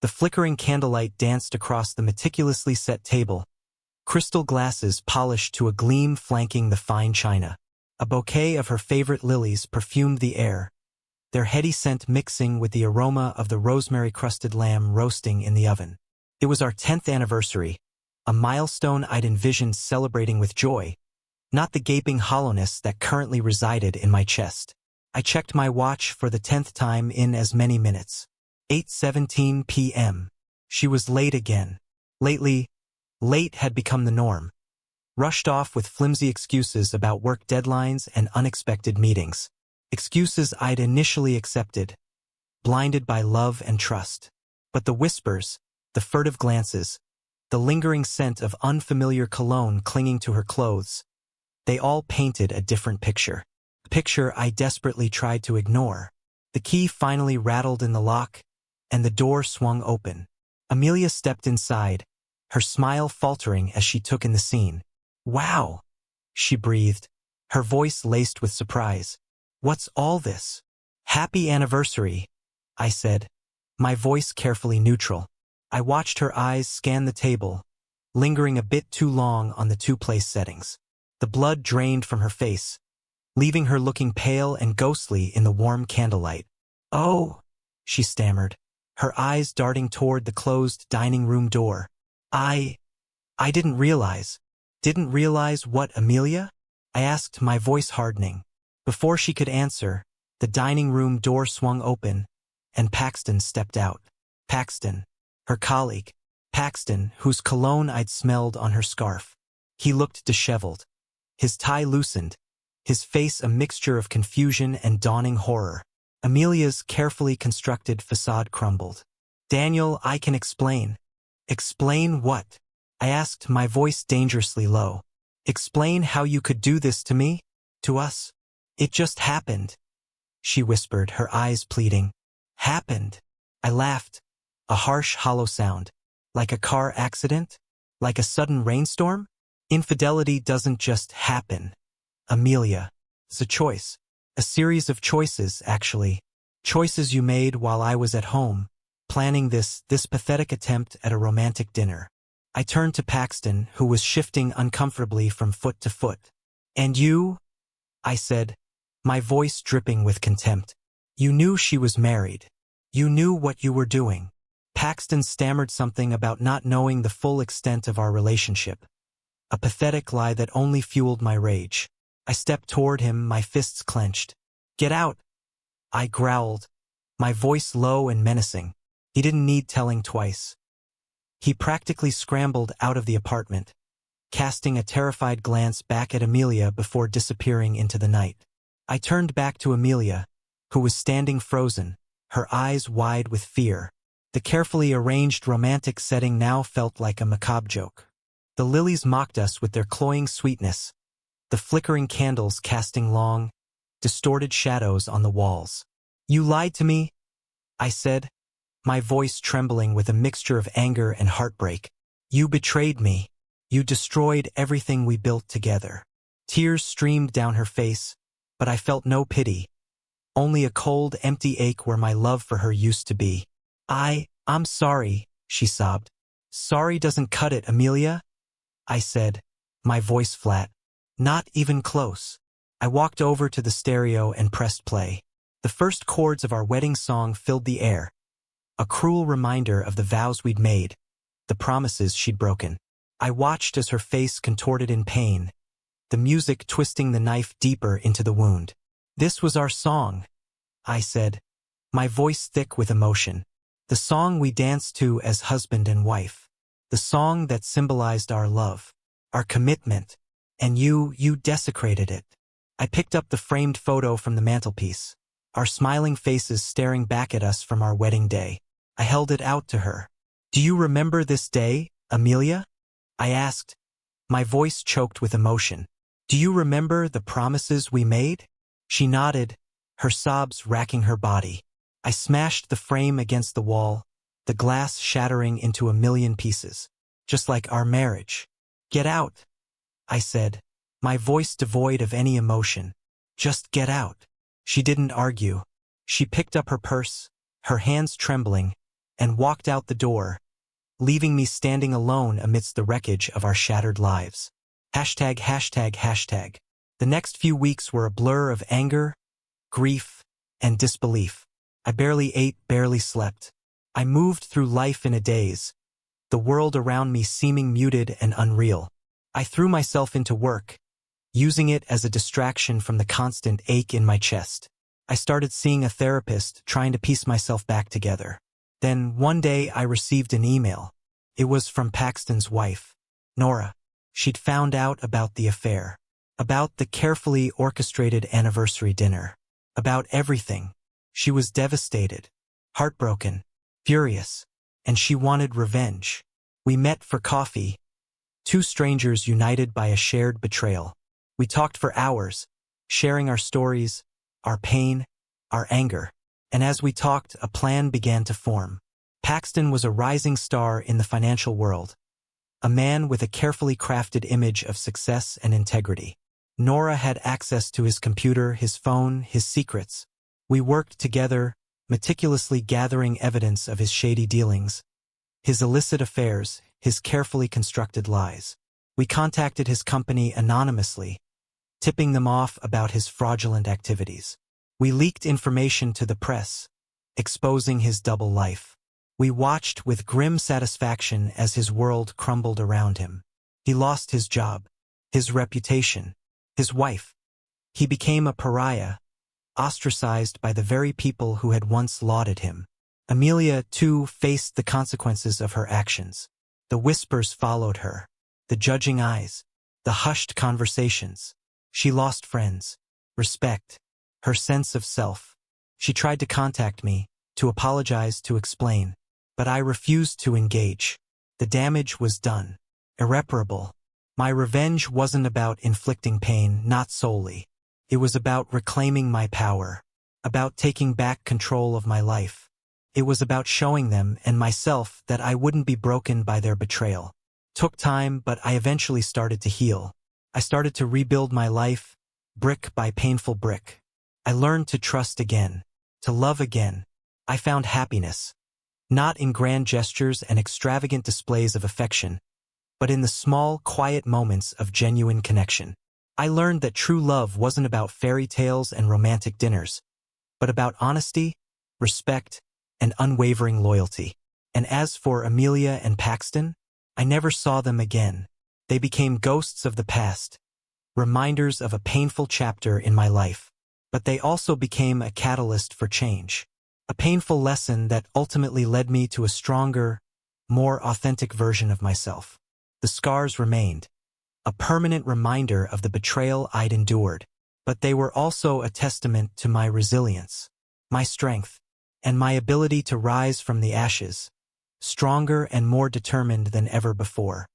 The flickering candlelight danced across the meticulously set table, crystal glasses polished to a gleam flanking the fine china. A bouquet of her favorite lilies perfumed the air, their heady scent mixing with the aroma of the rosemary-crusted lamb roasting in the oven. It was our 10th anniversary, a milestone I'd envisioned celebrating with joy, not the gaping hollowness that currently resided in my chest. I checked my watch for the 10th time in as many minutes. 8:17 p.m. She was late again. Lately, late had become the norm. Rushed off with flimsy excuses about work deadlines and unexpected meetings. Excuses I'd initially accepted, blinded by love and trust. But the whispers, the furtive glances, the lingering scent of unfamiliar cologne clinging to her clothes, they all painted a different picture. A picture I desperately tried to ignore. The key finally rattled in the lock, and the door swung open. Amelia stepped inside, her smile faltering as she took in the scene. "Wow," she breathed, her voice laced with surprise. "What's all this?" "Happy anniversary," I said, my voice carefully neutral. I watched her eyes scan the table, lingering a bit too long on the two-place settings. The blood drained from her face, leaving her looking pale and ghostly in the warm candlelight. "Oh," she stammered, her eyes darting toward the closed dining room door. I didn't realize. Didn't realize what, Amelia?" I asked, my voice hardening. Before she could answer, the dining room door swung open, and Paxton stepped out. Paxton, her colleague. Paxton, whose cologne I'd smelled on her scarf. He looked disheveled, his tie loosened, his face a mixture of confusion and dawning horror. Amelia's carefully constructed facade crumbled. "Daniel, I can explain." "Explain what?" I asked, my voice dangerously low. "Explain how you could do this to me? To us? It just happened," she whispered, her eyes pleading. "Happened." I laughed, a harsh, hollow sound. "Like a car accident? Like a sudden rainstorm? Infidelity doesn't just happen, Amelia. It's a choice. A series of choices, actually. Choices you made while I was at home, planning this pathetic attempt at a romantic dinner." I turned to Paxton, who was shifting uncomfortably from foot to foot. "And you?" I said, my voice dripping with contempt. "You knew she was married. You knew what you were doing." Paxton stammered something about not knowing the full extent of our relationship. A pathetic lie that only fueled my rage. I stepped toward him, my fists clenched. "Get out," I growled, my voice low and menacing. He didn't need telling twice. He practically scrambled out of the apartment, casting a terrified glance back at Amelia before disappearing into the night. I turned back to Amelia, who was standing frozen, her eyes wide with fear. The carefully arranged romantic setting now felt like a macabre joke. The lilies mocked us with their cloying sweetness, the flickering candles casting long, distorted shadows on the walls. "You lied to me," I said, my voice trembling with a mixture of anger and heartbreak. "You betrayed me. You destroyed everything we built together." Tears streamed down her face, but I felt no pity, only a cold, empty ache where my love for her used to be. I'm sorry," she sobbed. "Sorry doesn't cut it, Amelia," I said, my voice flat. "Not even close." I walked over to the stereo and pressed play. The first chords of our wedding song filled the air, a cruel reminder of the vows we'd made, the promises she'd broken. I watched as her face contorted in pain, the music twisting the knife deeper into the wound. "This was our song," I said, my voice thick with emotion. "The song we danced to as husband and wife. The song that symbolized our love, our commitment, and you desecrated it." I picked up the framed photo from the mantelpiece, our smiling faces staring back at us from our wedding day. I held it out to her. "Do you remember this day, Amelia?" I asked, my voice choked with emotion. "Do you remember the promises we made?" She nodded, her sobs racking her body. I smashed the frame against the wall, the glass shattering into a million pieces, just like our marriage. "Get out," I said, my voice devoid of any emotion. "Just get out." She didn't argue. She picked up her purse, her hands trembling, and walked out the door, leaving me standing alone amidst the wreckage of our shattered lives. Hashtag, hashtag, hashtag. The next few weeks were a blur of anger, grief, and disbelief. I barely ate, barely slept. I moved through life in a daze, the world around me seeming muted and unreal. I threw myself into work, using it as a distraction from the constant ache in my chest. I started seeing a therapist, trying to piece myself back together. Then, one day, I received an email. It was from Paxton's wife, Nora. She'd found out about the affair, about the carefully orchestrated anniversary dinner, about everything. She was devastated, heartbroken, furious, and she wanted revenge. We met for coffee, two strangers united by a shared betrayal. We talked for hours, sharing our stories, our pain, our anger. And as we talked, a plan began to form. Paxton was a rising star in the financial world, a man with a carefully crafted image of success and integrity. Nora had access to his computer, his phone, his secrets. We worked together, meticulously gathering evidence of his shady dealings, his illicit affairs, his carefully constructed lies. We contacted his company anonymously, tipping them off about his fraudulent activities. We leaked information to the press, exposing his double life. We watched with grim satisfaction as his world crumbled around him. He lost his job, his reputation, his wife. He became a pariah, ostracized by the very people who had once lauded him. Amelia, too, faced the consequences of her actions. The whispers followed her, the judging eyes, the hushed conversations. She lost friends, respect, her sense of self. She tried to contact me, to apologize, to explain, but I refused to engage. The damage was done, irreparable. My revenge wasn't about inflicting pain, not solely. It was about reclaiming my power, about taking back control of my life. It was about showing them and myself that I wouldn't be broken by their betrayal. Took time, but I eventually started to heal. I started to rebuild my life, brick by painful brick. I learned to trust again, to love again. I found happiness, not in grand gestures and extravagant displays of affection, but in the small, quiet moments of genuine connection. I learned that true love wasn't about fairy tales and romantic dinners, but about honesty, respect, and unwavering loyalty. And as for Amelia and Paxton, I never saw them again. They became ghosts of the past, reminders of a painful chapter in my life. But they also became a catalyst for change, a painful lesson that ultimately led me to a stronger, more authentic version of myself. The scars remained, a permanent reminder of the betrayal I'd endured, but they were also a testament to my resilience, my strength, and my ability to rise from the ashes, stronger and more determined than ever before.